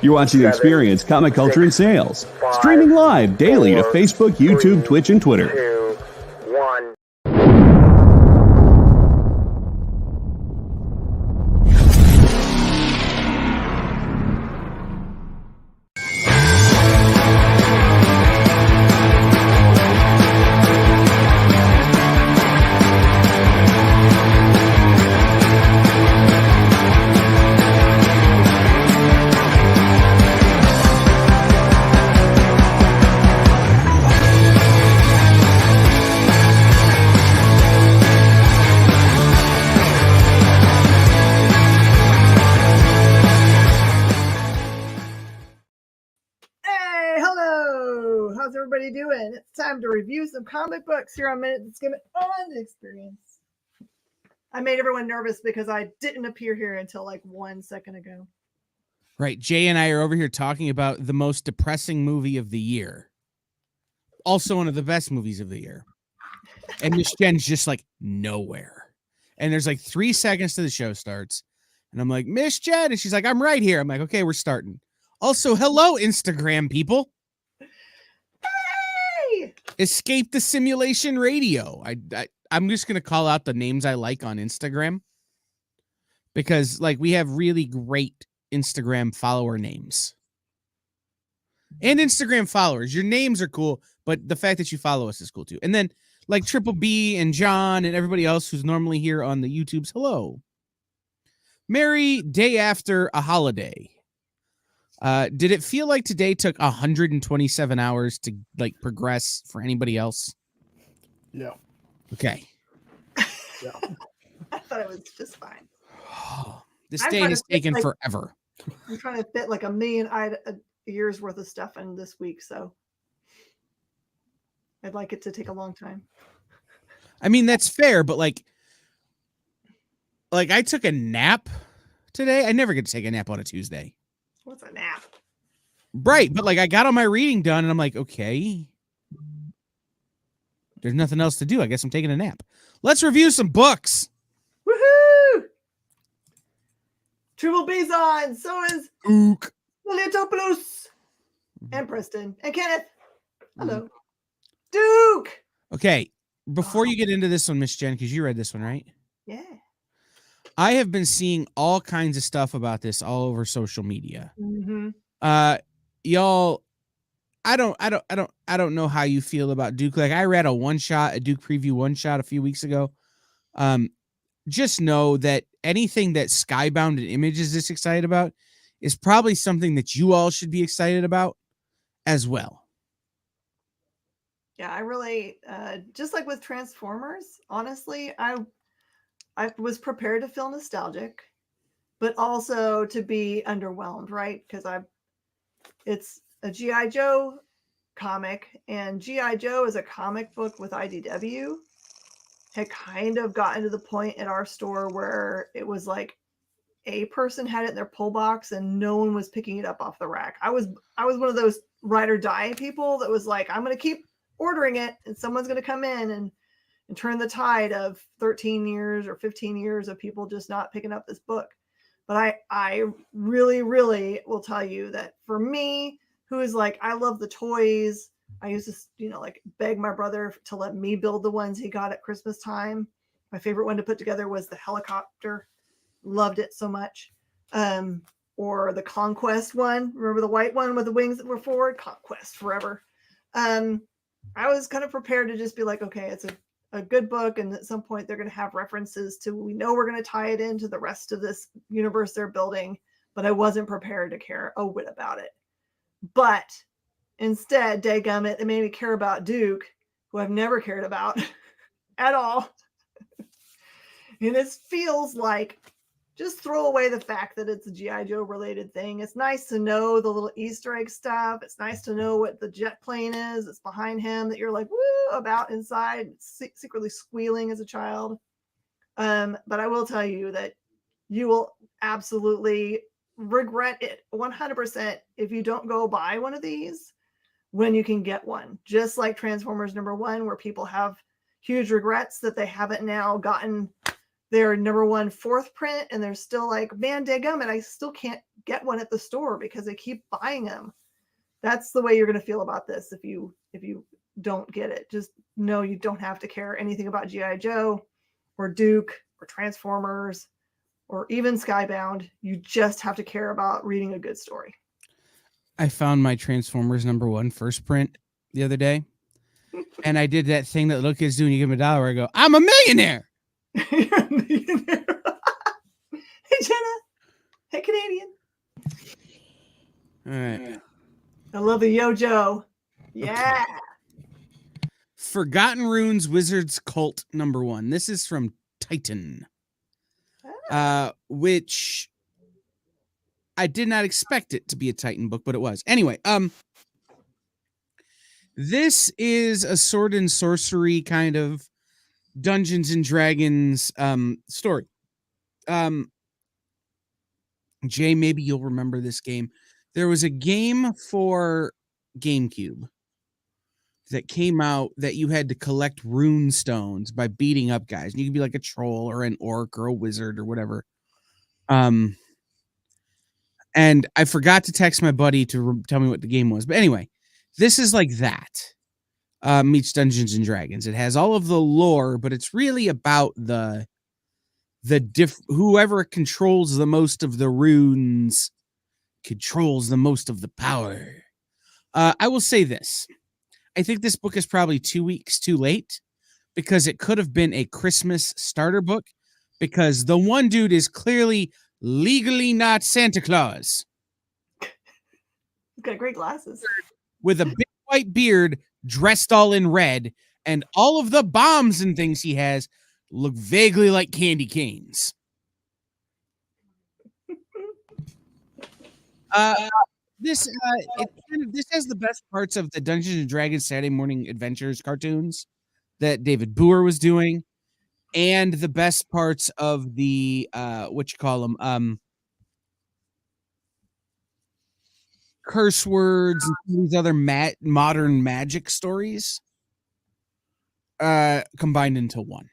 You're watching The Experience, Comic Culture and Sales. Streaming live daily to Facebook, YouTube, Twitch, and Twitter. 2, 1. Doing? It's time to review some comic books here on Minute to Skim It on The Experience. I made everyone nervous because I didn't appear here until like 1 second ago. Right. Jay and I are over here talking about the most depressing movie of the year. Also one of the best movies of the year. And Miss Jen's just like nowhere. And there's like 3 seconds to the show starts. And I'm like, Miss Jen. And she's like, I'm right here. I'm like, okay, we're starting. Also, hello, Instagram people. Escape the simulation radio. I'm just going to call out the names I like on Instagram because like we have really great Instagram follower names and Instagram followers. Your names are cool, but the fact that you follow us is cool too. And then like Triple B and John and everybody else who's normally here on the YouTubes. Hello. Merry day after a holiday. Did it feel like today took 127 hours to like progress for anybody else? Yeah. Okay. Yeah. I thought it was just fine. This day has taken forever. I'm trying to fit like a year's worth of stuff in this week, so I'd like it to take a long time. I mean, that's fair, but like I took a nap today. I never get to take a nap on a Tuesday. What's a nap? Right, but like I got all my reading done and I'm like, okay. There's nothing else to do. I guess I'm taking a nap. Let's review some books. Woohoo! Triple B's on. So is Ook. Liliotopoulos and Preston and Kenneth. Hello. Duke. Okay, before you get into this one, Miss Jen, because you read this one, right? Yeah. I have been seeing all kinds of stuff about this all over social media. Mm-hmm. Y'all, I don't know how you feel about Duke. Like I read a Duke preview one shot a few weeks ago. Just know that anything that Skybound and Image is this excited about is probably something that you all should be excited about as well. Yeah, I really, just like with Transformers, honestly, I was prepared to feel nostalgic, but also to be underwhelmed, right? Because it's a G.I. Joe comic, and G.I. Joe is a comic book with IDW. Had kind of gotten to the point at our store where it was like a person had it in their pull box and no one was picking it up off the rack. I was one of those ride or die people that was like, I'm going to keep ordering it and someone's going to come in and turn the tide of 13 years or 15 years of people just not picking up this book. But I really, really will tell you that for me, who is like, I love the toys. I used to, like beg my brother to let me build the ones he got at Christmas time. My favorite one to put together was the helicopter. Loved it so much. Or the Conquest one. Remember the white one with the wings that were forward? Conquest forever. I was kind of prepared to just be like, okay, it's a good book, and at some point they're going to have references to, we know we're going to tie it into the rest of this universe they're building, but I wasn't prepared to care a whit about it. But instead, dadgummit, it made me care about Duke, who I've never cared about at all. And this feels like, just throw away the fact that it's a G.I. Joe related thing. It's nice to know the little Easter egg stuff. It's nice to know what the jet plane is that's behind him that you're like, woo, about inside, secretly squealing as a child. But I will tell you that you will absolutely regret it 100% if you don't go buy one of these when you can get one. Just like Transformers #1, where people have huge regrets that they haven't now gotten their #1 fourth print, and they're still like, man, dadgummit, I still can't get one at the store because they keep buying them. That's the way you're going to feel about this if you don't get it. Just know you don't have to care anything about G.I. Joe or Duke or Transformers or even Skybound. You just have to care about reading a good story. I found my Transformers #1 first print the other day, and I did that thing that little kids do when you give them $1 where I go, I'm a millionaire. You're a millionaire. Hey, Jenna. Hey, Canadian. All right. I love the Yo Joe. Yeah. Okay. Forgotten Runes Wizards Cult #1. This is from Titan, which I did not expect it to be a Titan book, but it was. Anyway, this is a sword and sorcery kind of Dungeons and Dragons story. Jay, maybe you'll remember this game. There was a game for GameCube that came out that you had to collect rune stones by beating up guys. And you could be like a troll or an orc or a wizard or whatever. And I forgot to text my buddy to tell me what the game was. But anyway, this is like that. Meets Dungeons and Dragons. It has all of the lore, but it's really about whoever controls the most of the runes controls the most of the power. I will say this. I think this book is probably 2 weeks too late because it could have been a Christmas starter book because the one dude is clearly legally not Santa Claus. He's got great glasses. With a big white beard, dressed all in red, and all of the bombs and things he has look vaguely like candy canes. This has the best parts of the Dungeons and Dragons Saturday Morning Adventures cartoons that David Boer was doing, and the best parts of the curse words and these other modern magic stories combined into one.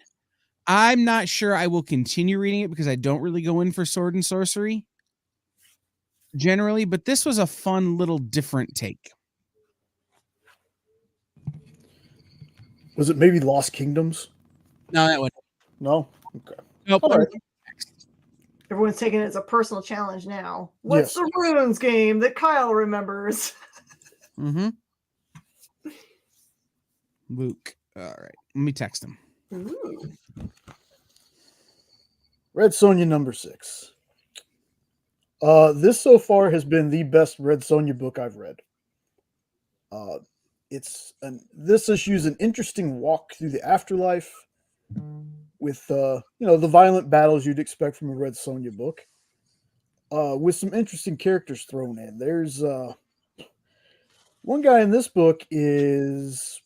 I'm not sure I will continue reading it because I don't really go in for sword and sorcery generally, but this was a fun little different take. Was it maybe Lost Kingdoms? No, that one. No? Okay. Nope. All right. Everyone's taking it as a personal challenge now. What's the runes game that Kyle remembers? Mm-hmm. Luke. All right. Let me text him. Ooh. Red Sonia #6. This so far has been the best Red Sonia book I've read. This issue is an interesting walk through the afterlife with the violent battles you'd expect from a Red Sonia book, with some interesting characters thrown in. There's one guy in this book is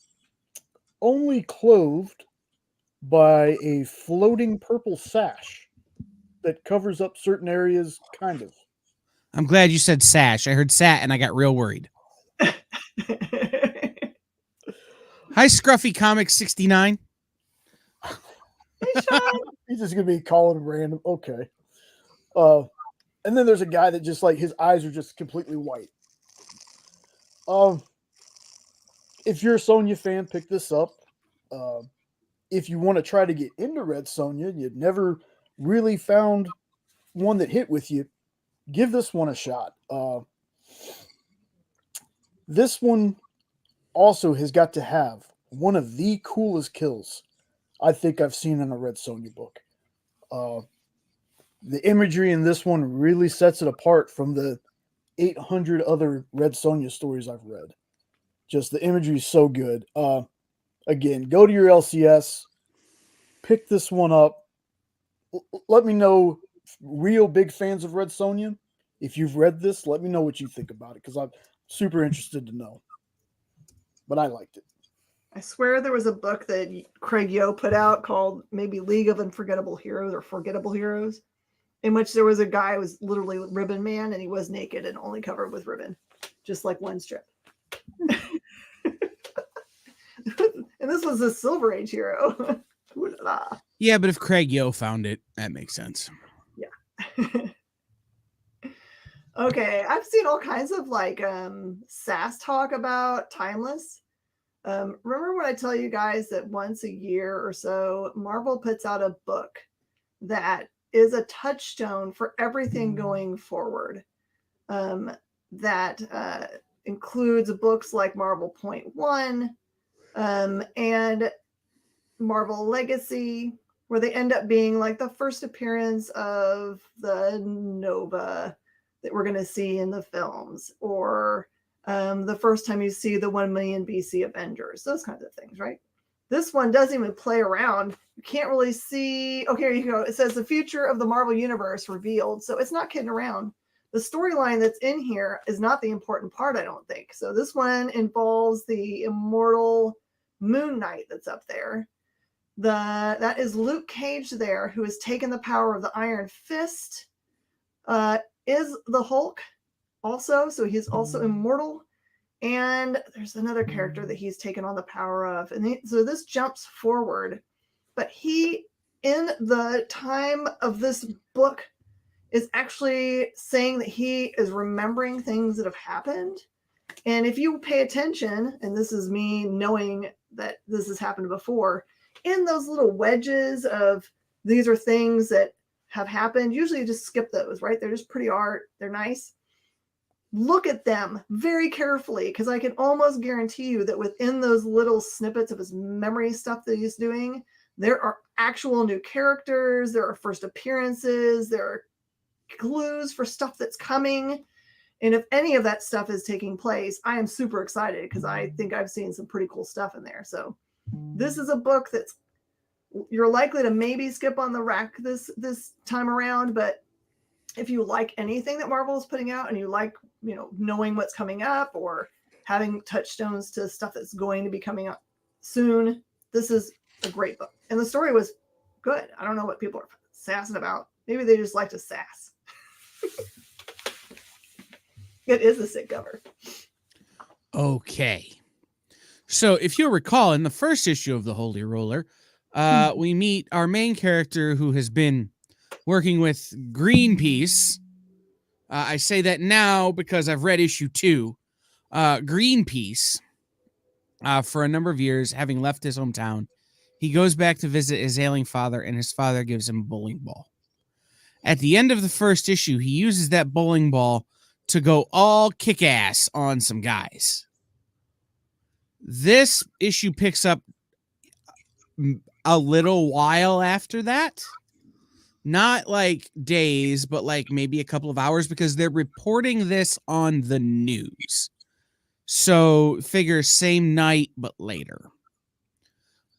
only clothed by a floating purple sash that covers up certain areas, kind of. I'm glad you said sash. I heard sat and I got real worried. Hi, Scruffy Comics 69. He's just gonna be calling random. Okay. And then there's a guy that just like his eyes are just completely white. If you're a Sonia fan, pick this up. If you want to try to get into Red Sonia, you've never really found one that hit with you, give this one a shot. This one also has got to have one of the coolest kills I think I've seen in a Red Sonia book. The imagery in this one really sets it apart from the 800 other Red Sonia stories I've read. Just the imagery is so good. Again, go to your LCS, pick this one up. Let me know, real big fans of Red Sonia, if you've read this, let me know what you think about it because I'm super interested to know. But I liked it. I swear there was a book that Craig Yo put out called maybe League of Unforgettable Heroes or Forgettable Heroes, in which there was a guy who was literally Ribbon Man and he was naked and only covered with ribbon, just like one strip. And this was a Silver Age hero. Yeah, but if Craig Yo found it, that makes sense. Yeah. Okay, I've seen all kinds of like sass talk about Timeless. Remember when I tell you guys that once a year or so, Marvel puts out a book that is a touchstone for everything going forward. That includes books like Marvel Point One and Marvel Legacy, where they end up being like the first appearance of the Nova that we're going to see in the films, or the first time you see the 1 million BC Avengers, those kinds of things, right? This one doesn't even play around. You can't really see. Okay, here you go. It says the future of the Marvel Universe revealed. So it's not kidding around. The storyline that's in here is not the important part, I don't think. So this one involves the immortal Moon Knight that's up there. That is Luke Cage there, who has taken the power of the Iron Fist. Is the Hulk also, so he's also immortal. And there's another character that he's taken on the power of. And so this jumps forward. But he, in the time of this book, is actually saying that he is remembering things that have happened. And if you pay attention, and this is me knowing that this has happened before, in those little wedges of these are things that have happened, usually you just skip those, right? They're just pretty art. They're nice. Look at them very carefully, because I can almost guarantee you that within those little snippets of his memory stuff that he's doing, there are actual new characters, there are first appearances, there are clues for stuff that's coming. And if any of that stuff is taking place, I am super excited because I think I've seen some pretty cool stuff in there. So this is a book that's you're likely to maybe skip on the rack this time around, but if you like anything that Marvel is putting out and you like, knowing what's coming up or having touchstones to stuff that's going to be coming up soon, this is a great book. And the story was good. I don't know what people are sassing about. Maybe they just like to sass. It is a sick cover. Okay. So if you'll recall, in the first issue of The Holy Roller, we meet our main character who has been working with Greenpeace. I say that now because I've read issue 2. Greenpeace, for a number of years, having left his hometown, he goes back to visit his ailing father, and his father gives him a bowling ball. At the end of the first issue, he uses that bowling ball to go all kick-ass on some guys. This issue picks up a little while after that. Not like days, but like maybe a couple of hours, because they're reporting this on the news. So figure same night, but later.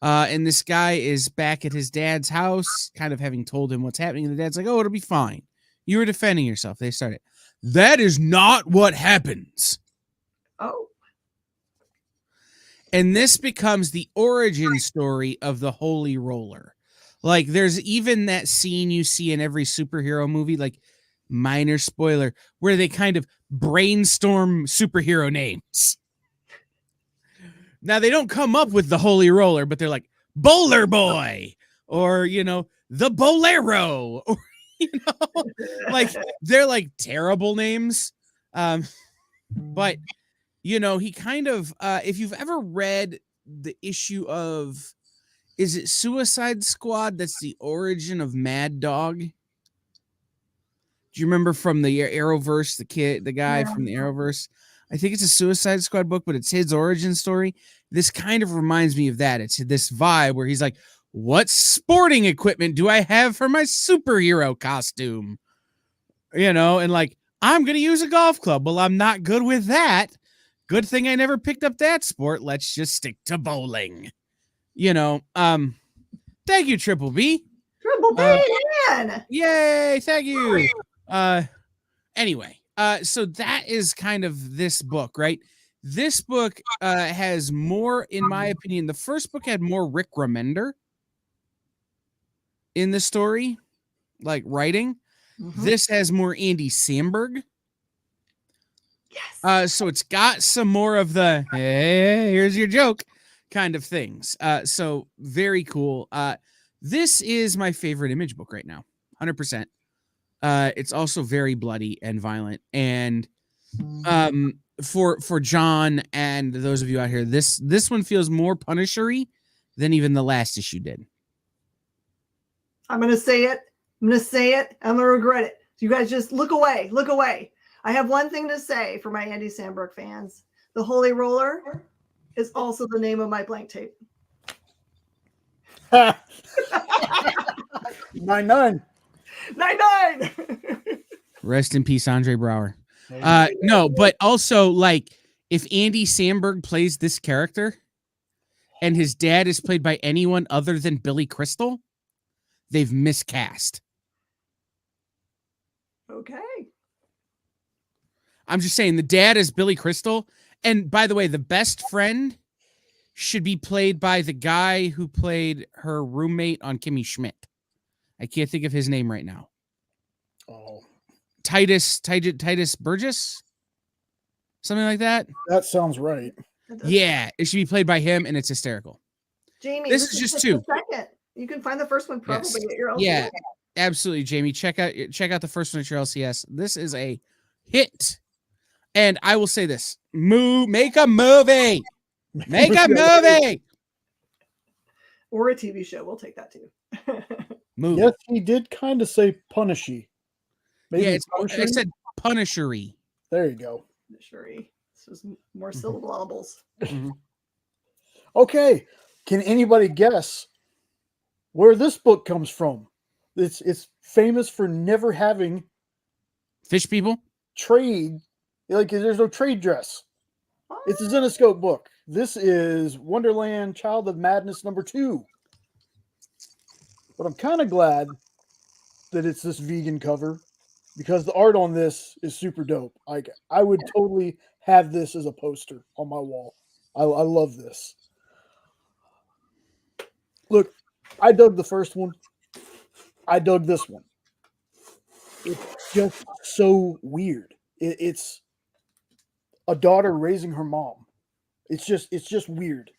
And this guy is back at his dad's house, kind of having told him what's happening. And the dad's like, oh, it'll be fine. You were defending yourself. They started. That is not what happens. Oh. And this becomes the origin story of the Holy Roller. Like, there's even that scene you see in every superhero movie, like, minor spoiler, where they kind of brainstorm superhero names. Now, they don't come up with the Holy Roller, but they're like, Bowler Boy, or, the Bolero, or, like, they're like terrible names. But, he kind of, if you've ever read the issue of, is it Suicide Squad? That's the origin of Mad Dog. Do you remember from the Arrowverse, the guy from the Arrowverse? I think it's a Suicide Squad book, but it's his origin story. This kind of reminds me of that. It's this vibe where he's like, what sporting equipment do I have for my superhero costume? And like, I'm going to use a golf club. Well, I'm not good with that. Good thing I never picked up that sport. Let's just stick to bowling. Thank you, Triple B. Triple B, man. Yay, thank you. Anyway, so that is kind of this book, right? This book has more, in my opinion, the first book had more Rick Remender in the story, like writing. Mm-hmm. This has more Andy Samberg. Yes. So it's got some more of the, hey, here's your joke kind of things. So very cool. This is my favorite Image book right now. 100%. It's also very bloody and violent. And for John and those of you out here, this one feels more Punisher-y than even the last issue did. I'm going to say it. I'm going to say it. I'm going to regret it. You guys just look away. Look away. I have one thing to say for my Andy Samberg fans. The Holy Roller is also the name of my blank tape. 9-9. 9-9. Rest in peace, Andre Braugher. No, but also, like, if Andy Samberg plays this character and his dad is played by anyone other than Billy Crystal, they've miscast. Okay. I'm just saying the dad is Billy Crystal. And by the way, the best friend should be played by the guy who played her roommate on Kimmy Schmidt. I can't think of his name right now. Oh, Titus Burgess? Something like that? that sounds right. Yeah, it should be played by him, and it's hysterical. Jamie, This is just two. Second. You can find the first one probably Yes. at your LCS. Yeah, absolutely, Jamie. Check out the first one at your LCS. This is a hit. And I will say this. Make a movie. Make a movie. Or a TV show. We'll take that too. Movie. Yes, he did kind of say punishy. Maybe Yeah, I punishy? said Punisher-y. There you go. Sure. This is more syllables. Mhm. Okay, can anybody guess where this book comes from? It's famous for never having Fish people? trade. Like, there's no trade dress. It's a Zenoscope book. This is Wonderland Child of Madness #2. But I'm kind of glad that it's this vegan cover because the art on this is super dope. Like, I would totally have this as a poster on my wall. I love this. Look, I dug the first one. I dug this one. It's just so weird. It's a daughter raising her mom. It's just weird.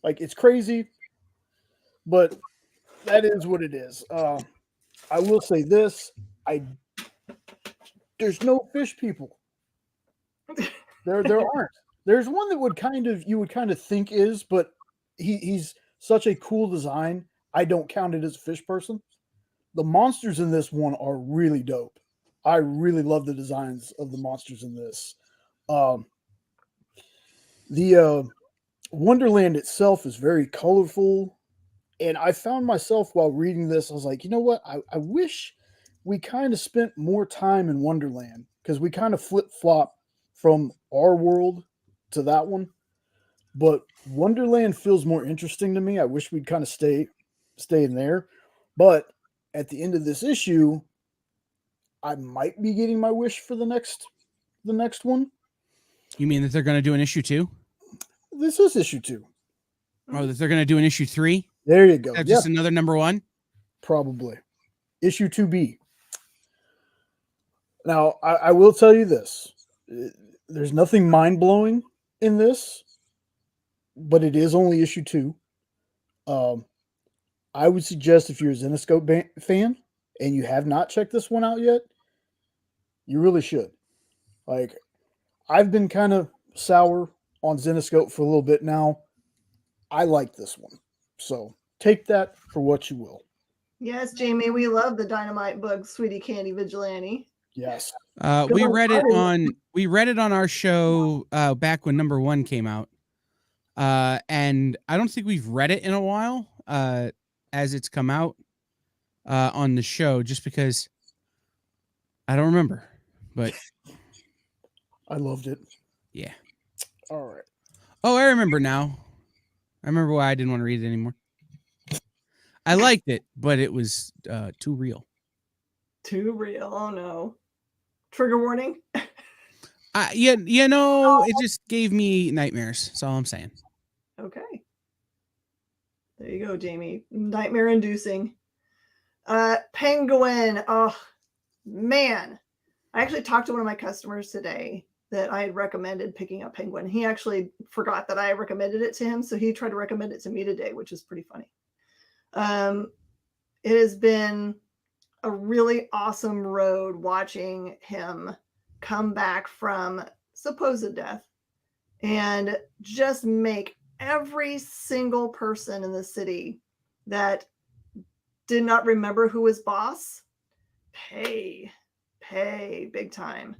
Like, it's crazy, but that is what it is. I will say this: there's no fish people. There aren't. There's one that you would kind of think is, but he's such a cool design. I don't count it as a fish person. The monsters in this one are really dope. I really love the designs of the monsters in this. The Wonderland itself is very colorful. And I found myself while reading this, I was like, you know what? I wish we kind of spent more time in Wonderland because we kind of flip-flop from our world to that one. But Wonderland feels more interesting to me. I wish we'd kind of stay in there. But at the end of this issue, I might be getting my wish for the next one. You mean that they're going to do an issue 2? This is issue 2. Or that they're going to do an issue 3? There you go. That's just another #1? Probably. Issue 2B. Now, I will tell you this. There's nothing mind-blowing in this, but it is only issue 2. I would suggest if you're a Zenoscope fan and you have not checked this one out yet, you really should. Like, I've been kind of sour on Zenoscope for a little bit now. I like this one. So take that for what you will. Yes, Jamie, we love the Dynamite Bug Sweetie Candy Vigilante. Yes. We read it on our show back when #1 came out. And I don't think we've read it in a while as it's come out on the show, just because I don't remember. But I loved it. yeah. All right. Oh, I remember now. I remember why I didn't want to read it anymore. I liked it, but it was too real. Too real. Oh no. Trigger warning. It just gave me nightmares. That's all I'm saying. Okay. There you go, Jamie. Nightmare inducing. Penguin. Oh man. I actually talked to one of my customers today that I had recommended picking up Penguin. He actually forgot that I recommended it to him, so he tried to recommend it to me today, which is pretty funny. It has been a really awesome road watching him come back from supposed death and just make every single person in the city that did not remember who was boss pay big time.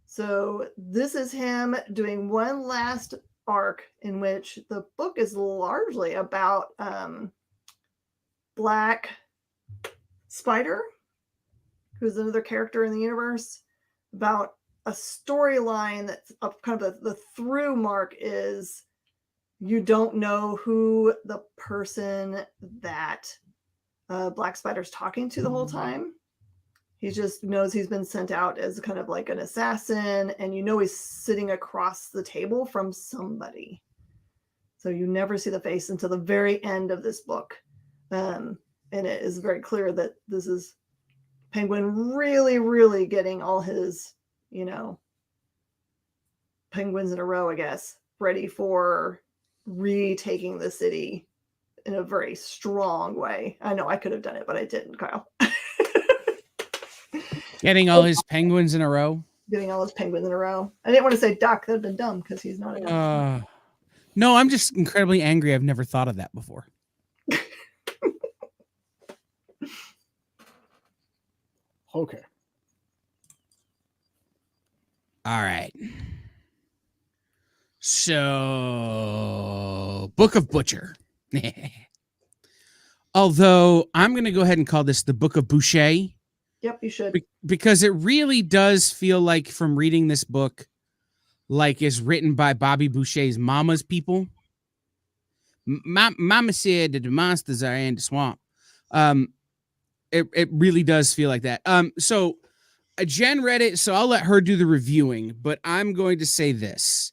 So this is him doing one last arc in which the book is largely about Black Spider, who's another character in the universe, about a storyline that's kind of the through mark is you don't know who the person that Black Spider's talking to the whole time. He just knows he's been sent out as kind of like an assassin, and you know he's sitting across the table from somebody. So you never see the face until the very end of this book. And it is very clear that this is Penguin really, really getting all his, penguins in a row, I guess, ready for retaking the city in a very strong way. I know I could have done it, but I didn't, Kyle. Getting all his penguins in a row. Getting all his penguins in a row. I didn't want to say duck. That'd been dumb because he's not a duck. No, I'm just incredibly angry. I've never thought of that before. Okay. All right. So, Book of Butcher. Although I'm going to go ahead and call this the Book of Boucher. Yep, you should. Because it really does feel like, from reading this book, like it's written by Bobby Boucher's mama's people. Mama said that the monsters are in the swamp. It really does feel like that. So Jen read it, so I'll let her do the reviewing, but I'm going to say this.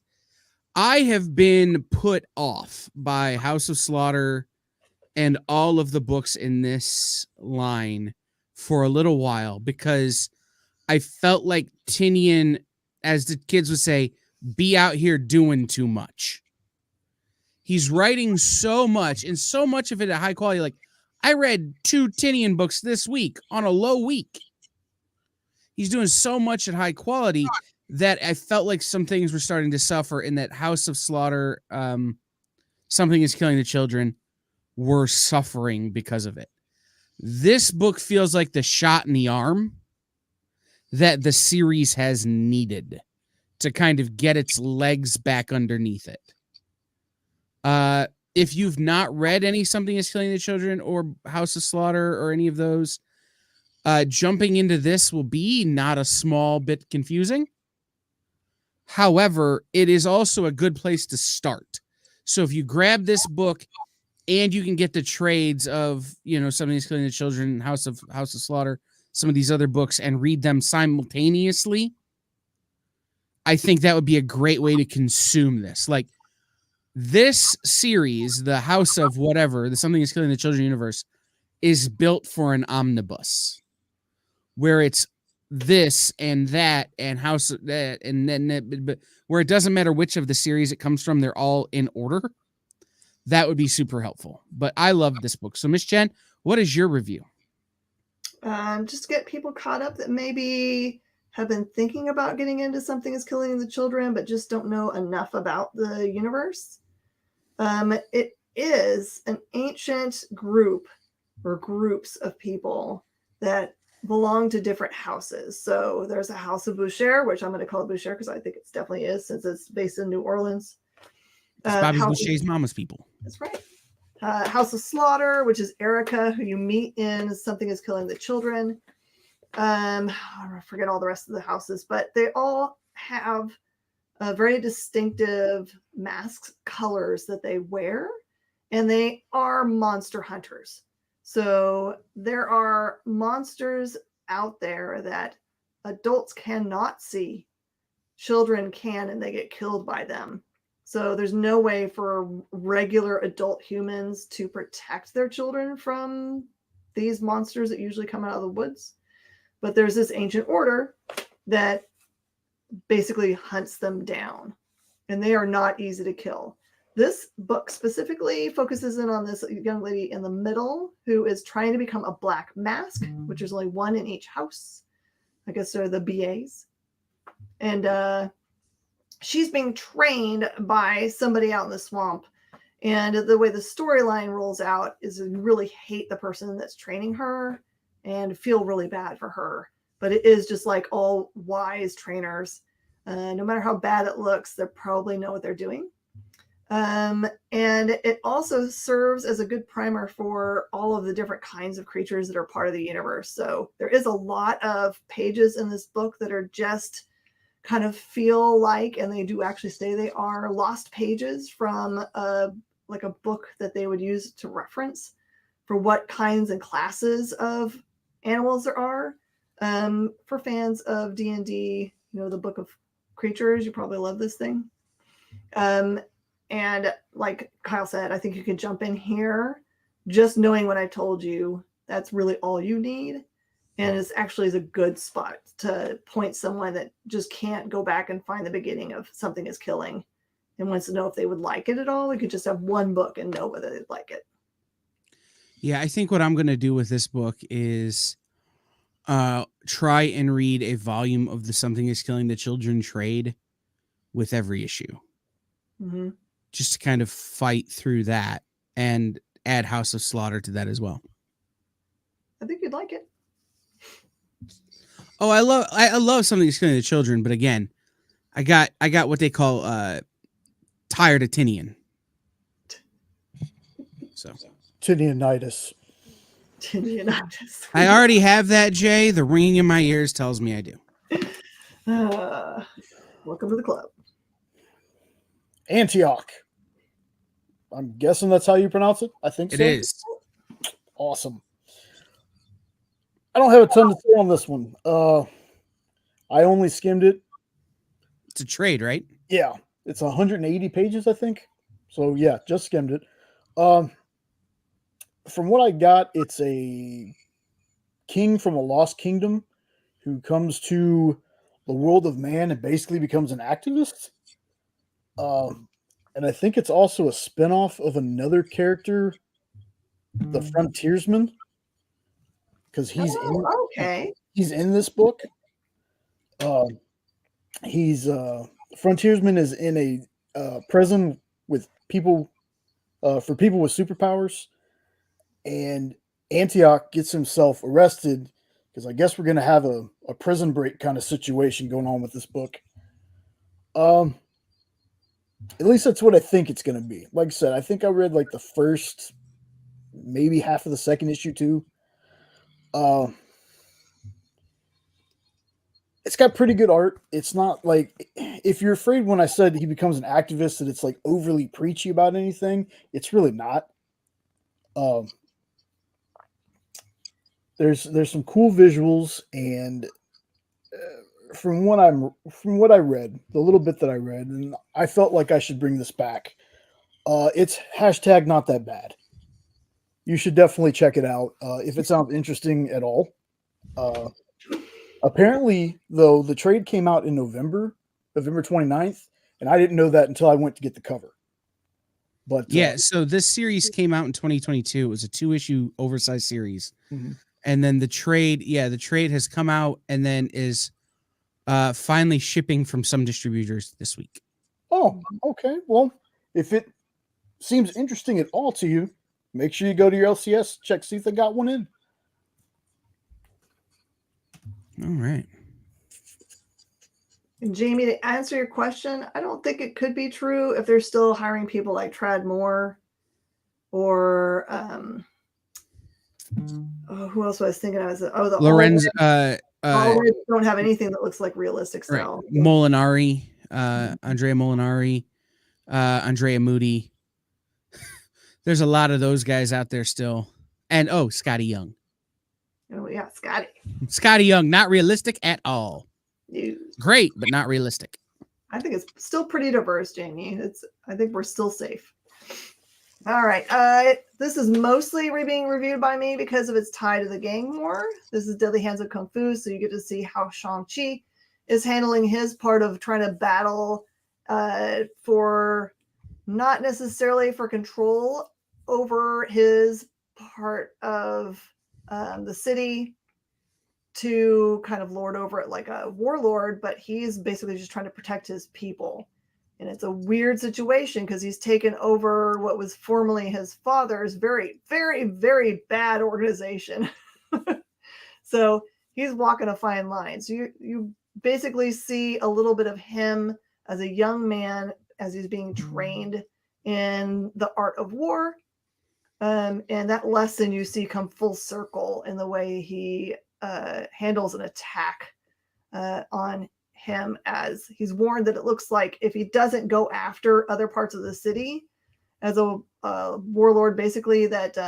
I have been put off by House of Slaughter and all of the books in this line for a little while because I felt like Tinian, as the kids would say, be out here doing too much. He's writing so much, and so much of it at high quality. Like, I read 2 Tinian books this week on a low week. He's doing so much at high quality that I felt like some things were starting to suffer in that House of Slaughter, Something is Killing the Children, were suffering because of it. This book feels like the shot in the arm that the series has needed to kind of get its legs back underneath it. If you've not read any Something is Killing the Children or House of Slaughter or any of those, jumping into this will be not a small bit confusing. However, it is also a good place to start. So if you grab this book and you can get the trades of, Something is Killing the Children, House of Slaughter, some of these other books, and read them simultaneously, I think that would be a great way to consume this. Like, this series, the House of whatever, the Something is Killing the Children universe, is built for an omnibus where it's this and that and House of that and then that, but where it doesn't matter which of the series it comes from, they're all in order. That would be super helpful. But I love this book. So, Miss Jen, what is your review? Just get people caught up that maybe have been thinking about getting into Something is Killing the Children, but just don't know enough about the universe. It is an ancient group or groups of people that belong to different houses. So there's a House of Boucher, which I'm going to call it Boucher because I think it definitely is since it's based in New Orleans. It's Bobby Boucher's mama's people. That's right. House of Slaughter, which is Erica, who you meet in Something is Killing the Children. I forget all the rest of the houses, but they all have very distinctive masks, colors that they wear, and they are monster hunters. So there are monsters out there that adults cannot see. Children can, and they get killed by them. So there's no way for regular adult humans to protect their children from these monsters that usually come out of the woods. But there's this ancient order that basically hunts them down, and they are not easy to kill. This book specifically focuses in on this young lady in the middle who is trying to become a black mask, which is only one in each house. I guess they're the BAs. And she's being trained by somebody out in the swamp. And the way the storyline rolls out is you really hate the person that's training her and feel really bad for her. But it is just like all wise trainers. No matter how bad it looks, they probably know what they're doing. And it also serves as a good primer for all of the different kinds of creatures that are part of the universe. So there is a lot of pages in this book that are just kind of feel like, and they do actually say they are lost pages from a book that they would use to reference for what kinds and classes of animals there are. For fans of D&D, the Book of Creatures, you probably love this thing. And like Kyle said, I think you can jump in here just knowing what I told you. That's really all you need. And it's actually a good spot to point someone that just can't go back and find the beginning of Something is Killing and wants to know if they would like it at all. We could just have one book and know whether they'd like it. Yeah, I think what I'm going to do with this book is try and read a volume of the Something is Killing the Children trade with every issue. Mm-hmm. Just to kind of fight through that and add House of Slaughter to that as well. I think you'd like it. Oh, I love Something is Killing the Children, but again, I got what they call tired of Tinian. So Tinianitis. Tinianitis. I already have that, Jay. The ringing in my ears tells me I do. Welcome to the club. Antioch. I'm guessing that's how you pronounce it. I think so. It is. Awesome. I don't have a ton to say on this one. I only skimmed it. It's a trade, right? Yeah. It's 180 pages, I think. So yeah, just skimmed it. From what I got, it's a king from a lost kingdom who comes to the world of man and basically becomes an activist. And I think it's also a spinoff of another character, the frontiersman, because he's in this book. Frontiersman is in a prison with people for people with superpowers, and Antioch gets himself arrested because I guess we're going to have a prison break kind of situation going on with this book. At least that's what I think it's going to be. Like I said, I think I read like the first, maybe half of the second issue too. It's got pretty good art. It's not like, if you're afraid when I said he becomes an activist that it's like overly preachy about anything, it's really not. There's some cool visuals, and from what I read, the little bit that I read, and I felt like I should bring this back. It's hashtag not that bad. You should definitely check it out if it sounds interesting at all. Apparently, though, the trade came out in November 29th, and I didn't know that until I went to get the cover. But yeah, so this series came out in 2022. It was a 2-issue oversized series. Mm-hmm. And then the trade has come out and then is finally shipping from some distributors this week. Oh, okay. Well, if it seems interesting at all to you, make sure you go to your LCS, see if they got one in. All right. And Jamie, to answer your question, I don't think it could be true if they're still hiring people like Trad Moore or who else was I thinking of? The Lorenz don't have anything that looks like realistic style. Right. Molinari, Andrea Molinari, Andrea Moody. There's a lot of those guys out there still. And Scotty Young. Oh yeah, Scotty. Scotty Young, not realistic at all. Ew. Great, but not realistic. I think it's still pretty diverse, Jamie. I think we're still safe. All right. This is mostly being reviewed by me because of its tie to the gang war. This is Deadly Hands of Kung Fu, so you get to see how Shang-Chi is handling his part of trying to battle for not necessarily for control over his part of the city to kind of lord over it like a warlord, but he's basically just trying to protect his people. And it's a weird situation because he's taken over what was formerly his father's very, very, very bad organization. So he's walking a fine line. So you basically see a little bit of him as a young man as he's being trained in the art of war. And that lesson you see come full circle in the way he handles an attack on him, as he's warned that it looks like if he doesn't go after other parts of the city as a warlord, basically that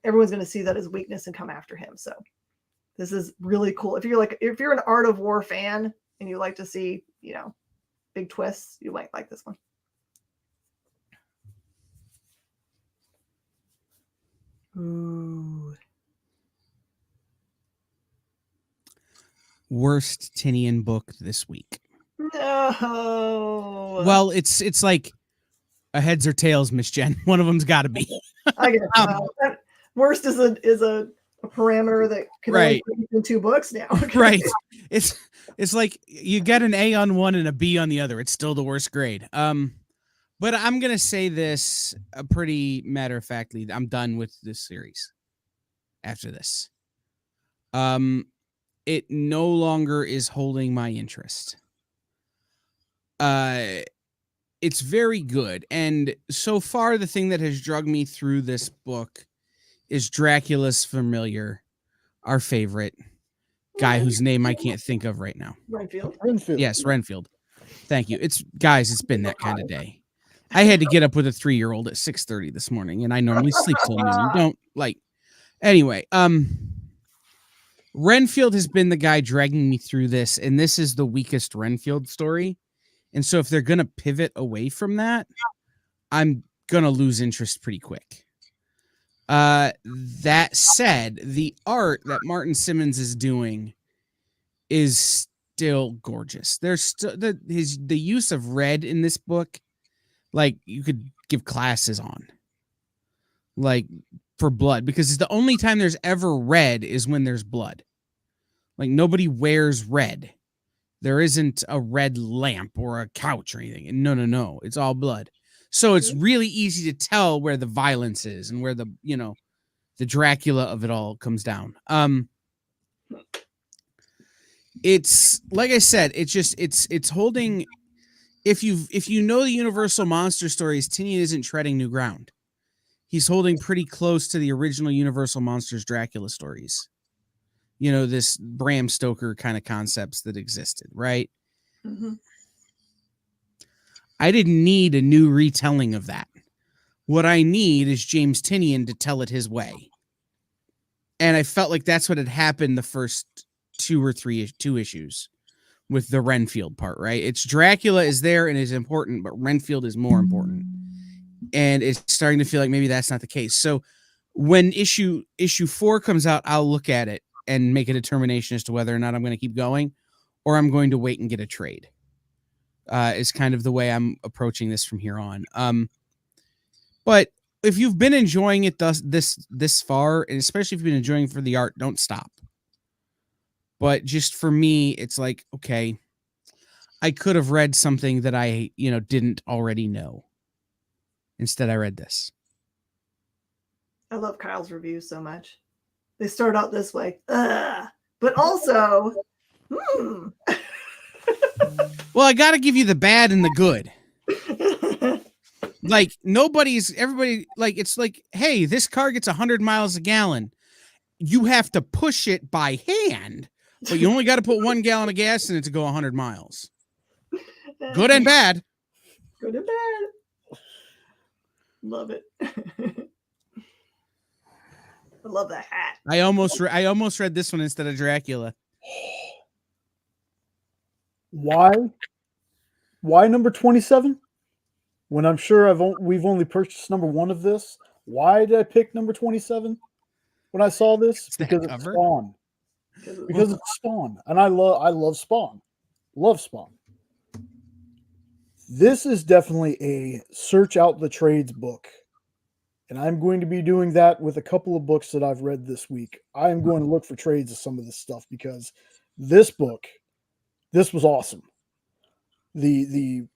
everyone's gonna see that as weakness and come after him. So this is really cool. If you're an Art of War fan and you like to see, big twists, you might like this one. Ooh. Worst Tinian book this week. No. Well, it's like a heads or tails, Miss Jen. One of them's got to be. I guess worst is a parameter that can only be in 2 books now. Okay. Right. It's like you get an A on one and a B on the other. It's still the worst grade. But I'm gonna say this pretty matter of factly. I'm done with this series after this. It no longer is holding my interest. It's very good. And so far, the thing that has drugged me through this book is Dracula's familiar, our favorite guy whose name I can't think of right now. Renfield. Yes, Renfield. Thank you. It's been that kind of day. I had to get up with a 3-year-old at 6:30 this morning, and I normally sleep till noon. Anyway, Renfield has been the guy dragging me through this, and this is the weakest Renfield story. And so if they're going to pivot away from that, I'm going to lose interest pretty quick. That said, the art that Martin Simmons is doing is still gorgeous. There's still the use of red in this book, like you could give classes on, like for blood, because it's the only time there's ever red is when there's blood. Like nobody wears red. There isn't a red lamp or a couch or anything. No. It's all blood. So it's really easy to tell where the violence is and where the Dracula of it all comes down. It's like I said, it's holding. If you know the Universal monster stories, Tinian isn't treading new ground. He's holding pretty close to the original Universal Monsters Dracula stories. This Bram Stoker kind of concepts that existed, right? Mm-hmm. I didn't need a new retelling of that. What I need is James Tinian to tell it his way. And I felt like that's what had happened the first 2 issues with the Renfield part, right? It's Dracula is there and is important, but Renfield is more important. And it's starting to feel like maybe that's not the case. So when issue 4 comes out, I'll look at it and make a determination as to whether or not I'm going to keep going or I'm going to wait and get a trade. Is kind of the way I'm approaching this from here on. But if you've been enjoying it this far, and especially if you've been enjoying it for the art, don't stop. But just for me, it's like, okay, I could have read something that I, didn't already know. Instead, I read this. I love Kyle's reviews so much. They start out this way, but also, Well, I got to give you the bad and the good. Like everybody, like, it's like, hey, this car gets 100 miles a gallon. You have to push it by hand, but you only got to put 1 gallon of gas in it to go 100 miles. Good and bad. Good and bad. Love it. I love that hat. I almost read this one instead of Dracula. Why number 27? When I'm sure we've only purchased number 1 of this. Why did I pick number 27 when I saw this? Because it's Spawn. Because it's Spawn, and I love Spawn. Love Spawn. This is definitely a search out the trades book. And I'm going to be doing that with a couple of books that I've read this week. I'm going to look for trades of some of this stuff because this book, this was awesome. The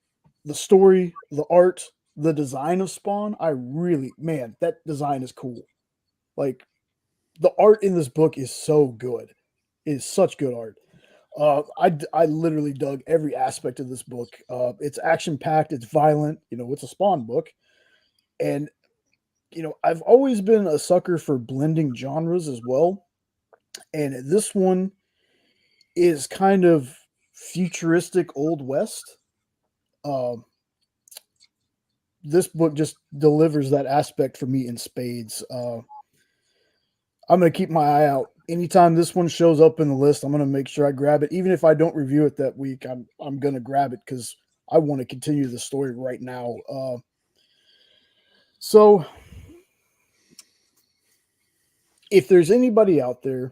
story, the art, the design of Spawn, man, that design is cool. Like, the art in this book is so good. It is such good art. I literally dug every aspect of this book. It's action packed. It's violent. It's a Spawn book, and I've always been a sucker for blending genres as well. And this one is kind of futuristic Old West. This book just delivers that aspect for me in spades. I'm going to keep my eye out. Anytime this one shows up in the list, I'm going to make sure I grab it. Even if I don't review it that week, I'm going to grab it because I want to continue the story right now. So if there's anybody out there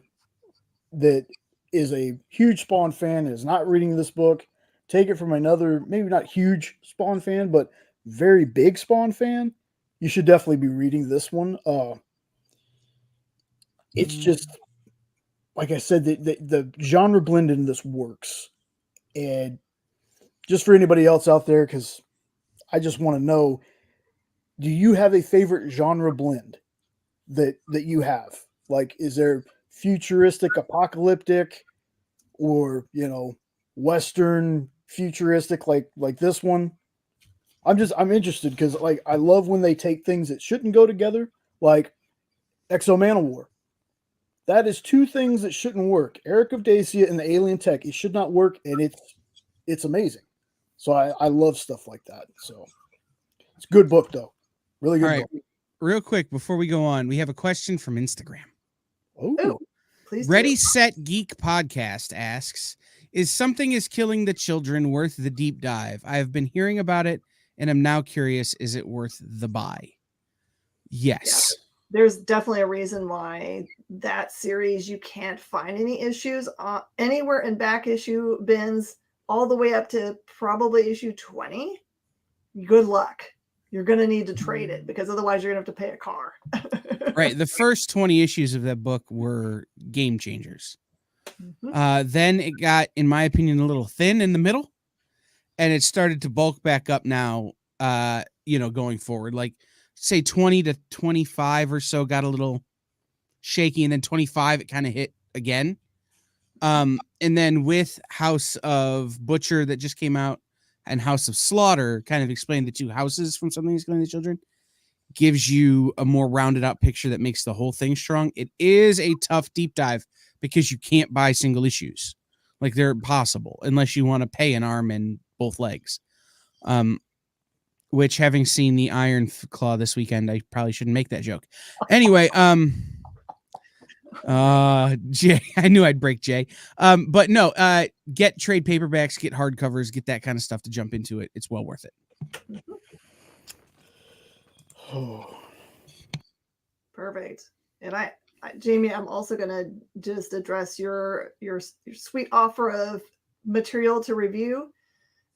that is a huge Spawn fan and is not reading this book, take it from another, maybe not huge Spawn fan, but very big Spawn fan, you should definitely be reading this one. It's just, like I said, the genre blend in this works. And just for anybody else out there, because I just want to know, do you have a favorite genre blend that you have? Like, is there futuristic, apocalyptic, or Western futuristic like this one? I'm interested because I love when they take things that shouldn't go together, like Exo Manowar. That is two things that shouldn't work. Eric of Dacia and the alien tech. It should not work, and it's amazing. So I love stuff like that. So it's a good book, though. Really good book. Real quick, before we go on, we have a question from Instagram. Oh, please. Ready, Set, Geek Podcast asks, is Something is Killing the Children worth the deep dive? I have been hearing about it, and I'm now curious, is it worth the buy? Yes. Yeah. There's definitely a reason why that series, you can't find any issues anywhere in back issue bins all the way up to probably issue 20. Good luck. You're going to need to trade it because otherwise you're going to have to pay a car. Right. The first 20 issues of that book were game changers. Mm-hmm. Then it got, in my opinion, a little thin in the middle, and it started to bulk back up now, going forward. Like, say 20 to 25 or so got a little shaky, and then 25 it kind of hit again. And then with House of Butcher that just came out and House of Slaughter kind of explained the two houses from Something is Killing the Children, gives you a more rounded out picture that makes the whole thing strong. It is a tough deep dive because you can't buy single issues. Like, they're impossible unless you want to pay an arm and both legs. Which, having seen the Iron Claw this weekend, I probably shouldn't make that joke. Anyway, Jay, I knew I'd break Jay. But no, get trade paperbacks, get hardcovers, get that kind of stuff to jump into it. It's well worth it. Perfect. And I Jamie, I'm also going to just address your sweet offer of material to review.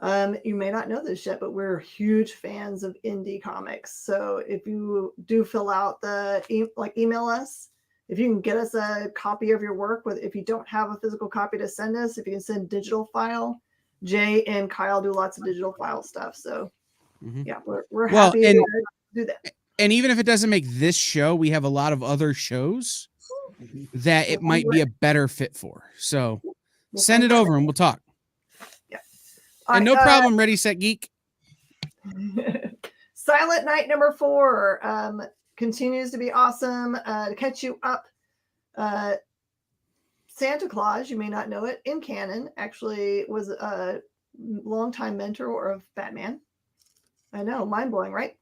You may not know this yet, but we're huge fans of indie comics. So if you do fill out email us, if you can get us a copy of your work, if you don't have a physical copy to send us, if you can send digital file, Jay and Kyle do lots of digital file stuff. So yeah, we're happy to do that. And even if it doesn't make this show, we have a lot of other shows that it might be a better fit for. So send it over and we'll talk. And no problem, Ready, Set, Geek. Silent Night number 4 continues to be awesome. To catch you up, Santa Claus, you may not know it, in canon, actually was a longtime mentor of Batman. I know, mind-blowing, right?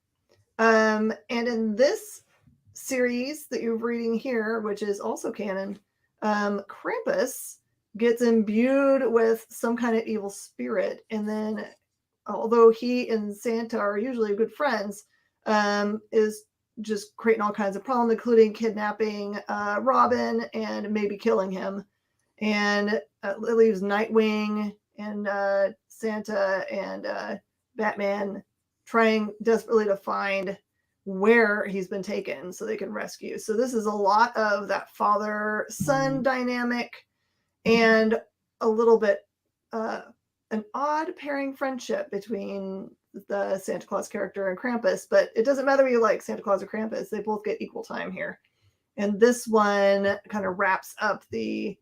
And in this series that you're reading here, which is also canon, Krampus gets imbued with some kind of evil spirit, and then although he and Santa are usually good friends, is just creating all kinds of problems, including kidnapping Robin and maybe killing him. And it leaves Nightwing and Santa and Batman trying desperately to find where he's been taken so they can rescue. So this is a lot of that father-son dynamic and a little bit an odd pairing friendship between the Santa Claus character and Krampus, but it doesn't matter if you like Santa Claus or Krampus, they both get equal time here. And this one kind of wraps up the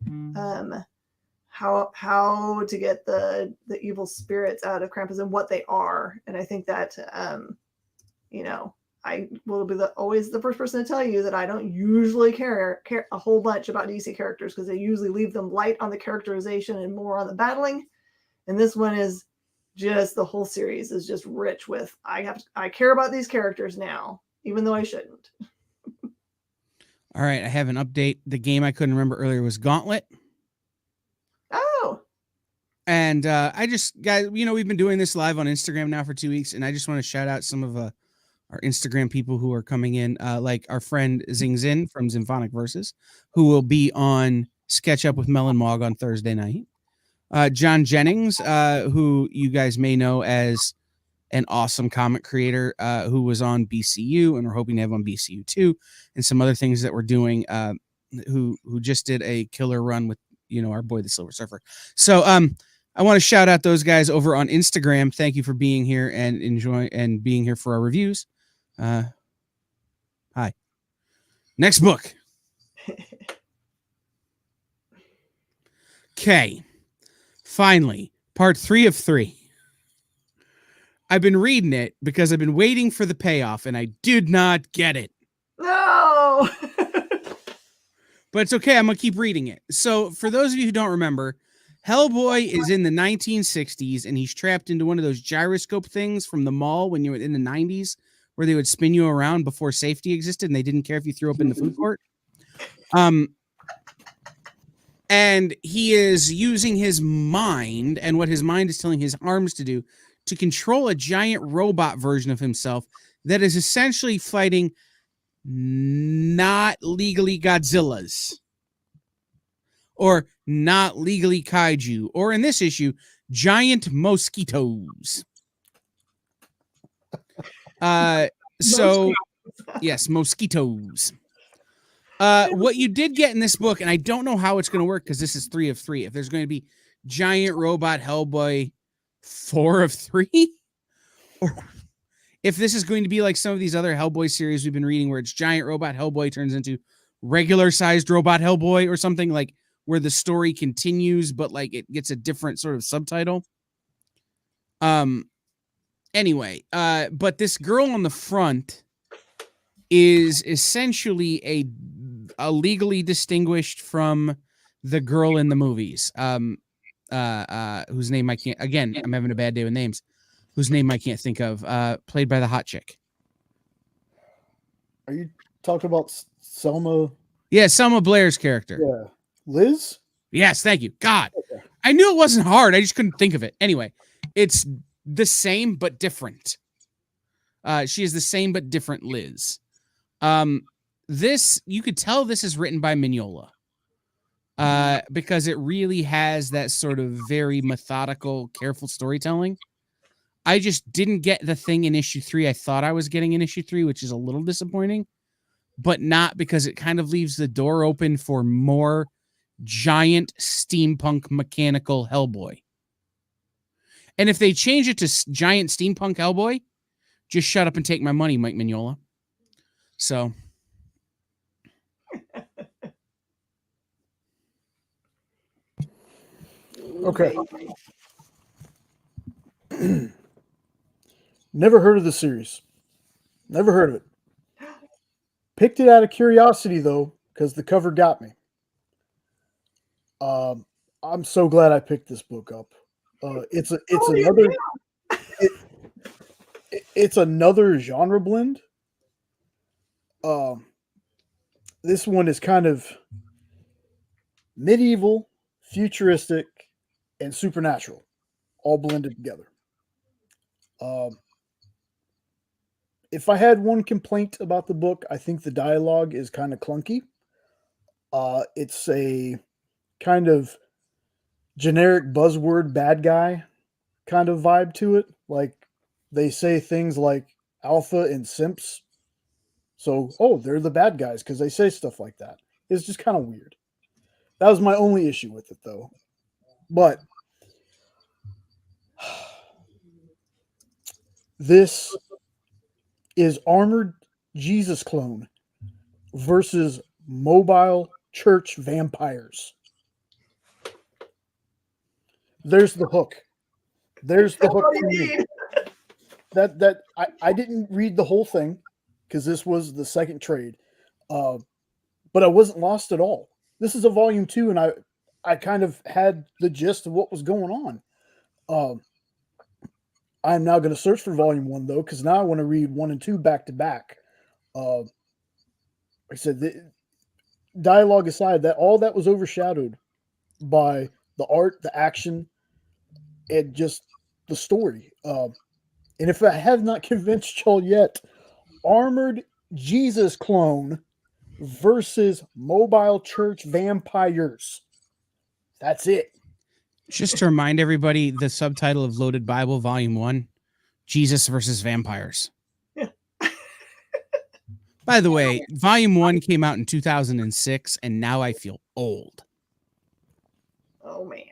how to get the evil spirits out of Krampus and what they are. And I think that I will be always the first person to tell you that I don't usually care a whole bunch about DC characters because they usually leave them light on the characterization and more on the battling. And this one is just, the whole series is just rich with, I care about these characters now, even though I shouldn't. All right, I have an update. The game I couldn't remember earlier was Gauntlet. Oh. And guys, we've been doing this live on Instagram now for 2 weeks, and I just want to shout out some of our Instagram people who are coming in, like our friend Zing Zin from Symphonic Verses, who will be on Sketch Up with Mel and Mog on Thursday night. John Jennings, who you guys may know as an awesome comic creator, who was on BCU, and we're hoping to have on BCU 2, and some other things that we're doing, who just did a killer run with, our boy, the Silver Surfer. So, I want to shout out those guys over on Instagram. Thank you for being here and enjoying and being here for our reviews. Hi. Next book. Okay. Finally, part 3 of 3. I've been reading it because I've been waiting for the payoff, and I did not get it. No! But it's okay. I'm going to keep reading it. So for those of you who don't remember, Hellboy is in the 1960s, and he's trapped into one of those gyroscope things from the mall when you were in the 90s, where they would spin you around before safety existed, and they didn't care if you threw up in the food court. And he is using his mind and what his mind is telling his arms to do to control a giant robot version of himself that is essentially fighting not legally Godzillas or not legally kaiju, or in this issue, giant mosquitoes. Yes, mosquitoes. What you did get in this book, and I don't know how it's going to work because this is 3 of 3. If there's going to be giant robot Hellboy 4 of 3, or if this is going to be like some of these other Hellboy series we've been reading, where it's giant robot Hellboy turns into regular sized robot Hellboy or something, like where the story continues, but like it gets a different sort of subtitle. Anyway, but this girl on the front is essentially a legally distinguished from the girl in the movies, whose name I can't, again, I'm having a bad day with names, whose name I can't think of, played by the hot chick. Are you talking about Selma? Yeah, Selma Blair's character. Yeah. Liz? Yes, thank you. God, Okay. I knew it wasn't hard. I just couldn't think of it. Anyway, it's the same but different. She is the same but different Liz. This, you could tell this is written by Mignola, because it really has that sort of very methodical, careful storytelling. I just didn't get the thing in issue 3 I thought I was getting in issue 3, which is a little disappointing, but not because it kind of leaves the door open for more giant steampunk mechanical Hellboy. And if they change it to giant steampunk Hellboy, just shut up and take my money, Mike Mignola. So. Okay. Never heard of the series. Never heard of it. Picked it out of curiosity, though, because the cover got me. I'm so glad I picked this book up. It's another genre blend. This one is kind of medieval, futuristic, and supernatural, all blended together. If I had one complaint about the book, I think the dialogue is kind of clunky. It's a kind of generic buzzword bad guy kind of vibe to it. Like, they say things like alpha and simps. So, they're the bad guys because they say stuff like that. It's just kind of weird. That was my only issue with it, though. But this is Armored Jesus Clone versus Mobile Church Vampires. There's the hook. There's the That's hook all for you me. need. That I didn't read the whole thing because this was the second trade, but I wasn't lost at all. This is a volume 2, and I kind of had the gist of what was going on. I'm now going to search for volume 1 though, because now I want to read 1 and 2 back to back. Like I said, the dialogue aside, that all that was overshadowed by the art, the action, and just the story. And if I have not convinced y'all yet, Armored Jesus Clone versus Mobile Church Vampires. That's it. Just to remind everybody, the subtitle of Loaded Bible Volume 1, Jesus versus Vampires. By the way, Volume 1 came out in 2006, and now I feel old. Oh, man.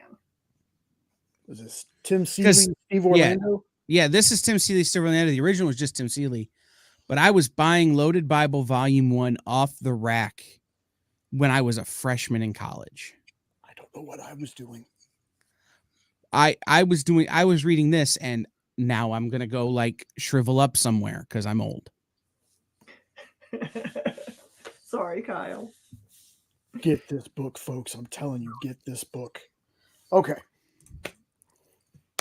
Was this Tim Seeley, Steve Orlando? Yeah, this is Tim Seeley, Steve Orlando. The original was just Tim Seeley. But I was buying Loaded Bible Volume 1 off the rack when I was a freshman in college. I don't know what I was doing. I was reading this, and now I'm gonna go like shrivel up somewhere because I'm old. Sorry, Kyle. Get this book, folks. I'm telling you, get this book. Okay.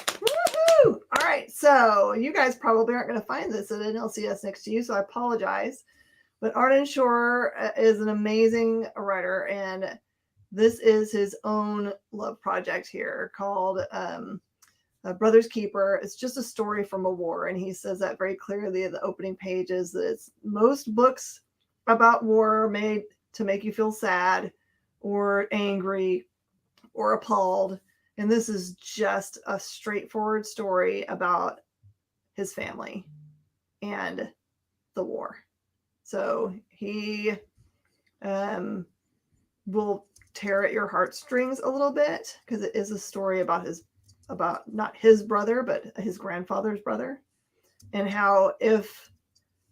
Woohoo! All right, so you guys probably aren't going to find this at an LCS next to you, so I apologize. But Arden Shore is an amazing writer, and this is his own love project here called Brother's Keeper. It's just a story from a war, and he says that very clearly in the opening pages, that it's most books about war are made to make you feel sad or angry or appalled. And this is just a straightforward story about his family and the war. So he will tear at your heartstrings a little bit because it is a story about not his brother, but his grandfather's brother, and how if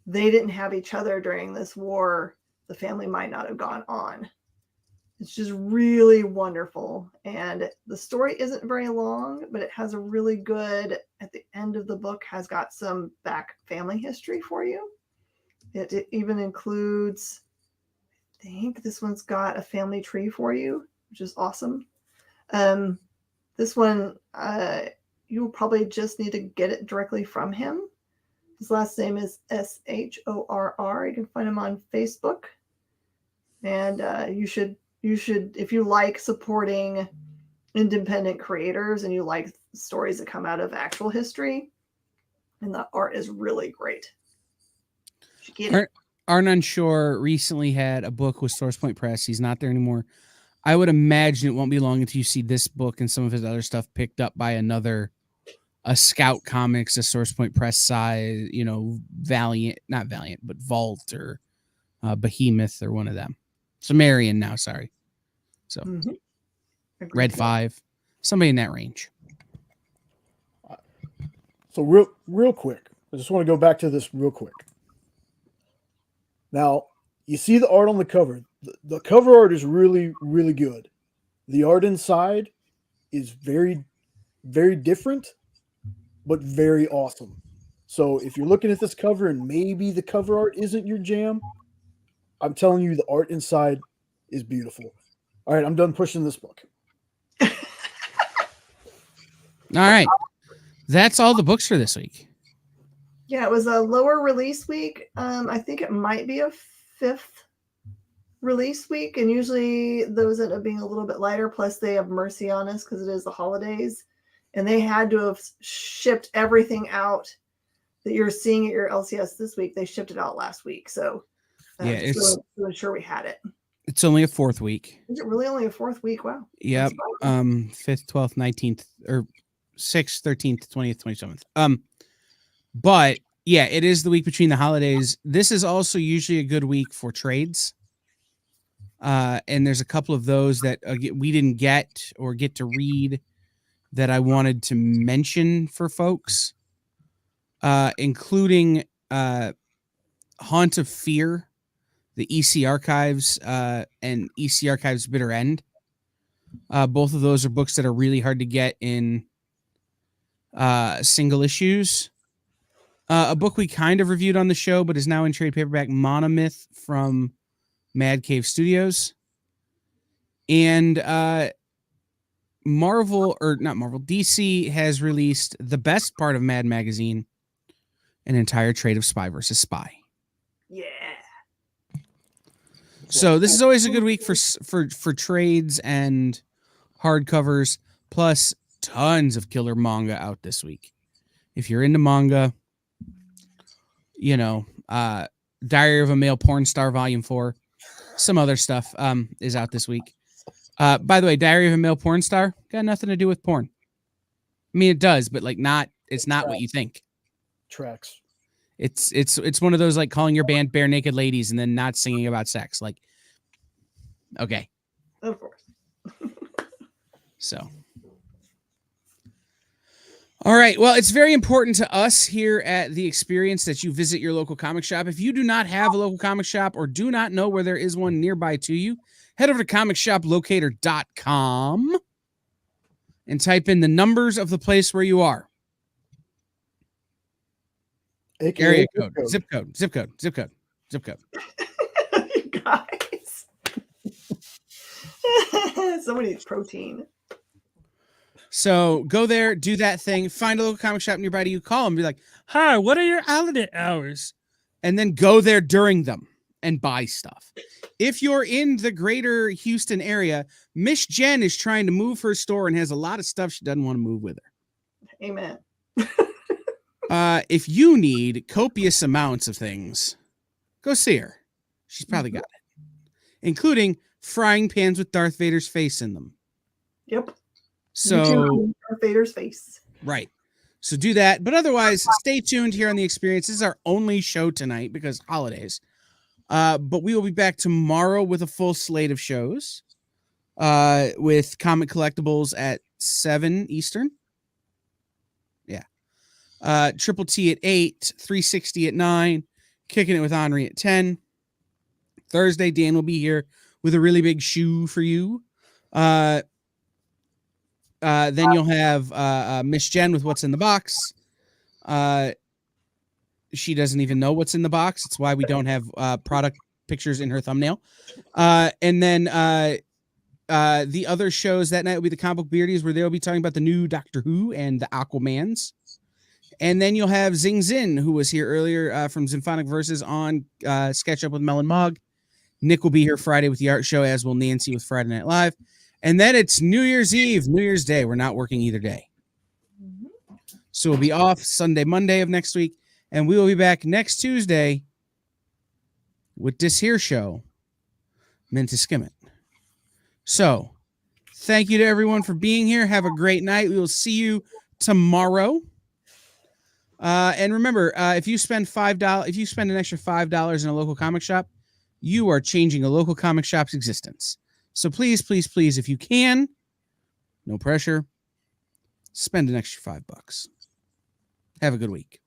they didn't have each other during this war, the family might not have gone on. It's just really wonderful. And the story isn't very long, but it has a really good, at the end of the book, has got some back family history for you. It even includes, I think this one's got a family tree for you, which is awesome. This one, you'll probably just need to get it directly from him. His last name is Shorr. You can find him on Facebook. And you should, if you like supporting independent creators and you like stories that come out of actual history, and the art is really great. Arnon Shore recently had a book with Source Point Press. He's not there anymore. I would imagine it won't be long until you see this book and some of his other stuff picked up by a Scout Comics, a Source Point Press size, not Valiant, but Vault or Behemoth or one of them. Sumerian now, sorry. So Red 5, somebody in that range. So real quick, I just want to go back to this real quick. Now, you see the art on the cover. The cover art is really, really good. The art inside is very, very different, but very awesome. So if you're looking at this cover and maybe the cover art isn't your jam, I'm telling you the art inside is beautiful. All right, I'm done pushing this book. All right. That's all the books for this week. Yeah, it was a lower release week. I think it might be a 5th release week, and usually those end up being a little bit lighter. Plus, they have mercy on us because it is the holidays, and they had to have shipped everything out that you're seeing at your LCS this week. They shipped it out last week, so it's to ensure we had it. It's only a 4th week. Is it really only a 4th week? Wow. Yep. 5th, 12th, 19th, or 6th, 13th, 20th, 27th. But yeah, it is the week between the holidays. This is also usually a good week for trades. And there's a couple of those that we didn't get or get to read that I wanted to mention for folks, including Haunt of Fear, the EC Archives, and EC Archives Bitter End. Both of those are books that are really hard to get in single issues. A book we kind of reviewed on the show, but is now in trade paperback, Monomyth from Mad Cave Studios. And DC has released the best part of Mad Magazine, an entire trade of Spy vs. Spy. Yeah. So this is always a good week for trades and hardcovers, plus tons of killer manga out this week. If you're into manga, Diary of a Male Porn Star Volume 4, some other stuff is out this week. By the way, Diary of a Male Porn Star got nothing to do with porn. I mean, it does, but it's not what you think. Tracks. It's one of those like calling your band Bare Naked Ladies and then not singing about sex. Like, okay. Of course. So. All right. Well, it's very important to us here at The Experience that you visit your local comic shop. If you do not have a local comic shop or do not know where there is one nearby to you, head over to comicshoplocator.com and type in the numbers of the place where you are. AKA Area code, zip code. You guys. Somebody needs protein. So go there, do that thing, find a local comic shop nearby to you, call them, be like, hi, what are your holiday hours? And then go there during them and buy stuff. If you're in the greater Houston area, Miss Jen is trying to move her store and has a lot of stuff she doesn't want to move with her. Amen. If you need copious amounts of things, go see her. She's probably got it, including frying pans with Darth Vader's face in them. Yep. So Darth Vader's face. Right. So do that. But otherwise, stay tuned here on The Experience. This is our only show tonight because holidays. But we will be back tomorrow with a full slate of shows. With Comic Collectibles at 7 Eastern. Yeah. Triple T at 8, 360 at 9, Kicking It with Henri at 10. Thursday, Dan will be here with a really big shoe for you. Then you'll have Miss Jen with What's in the Box. She doesn't even know what's in the box. It's why we don't have product pictures in her thumbnail. And then the other shows that night will be the Comic Book Beardies, where they'll be talking about the new Doctor Who and the Aquamans. And then you'll have Zing Zin, who was here earlier from Symphonic Verses on Sketch Up with Mel and Mog. Nick will be here Friday with the art show, as will Nancy with Friday Night Live. And then it's New Year's Eve, New Year's Day. We're not working either day. So we'll be off Sunday, Monday of next week. And we will be back next Tuesday with this here show, meant to skim it. So thank you to everyone for being here. Have a great night. We will see you tomorrow. And remember, if you spend an extra $5 in a local comic shop, you are changing a local comic shop's existence. So please, please, please, if you can, no pressure, spend an extra $5. Have a good week.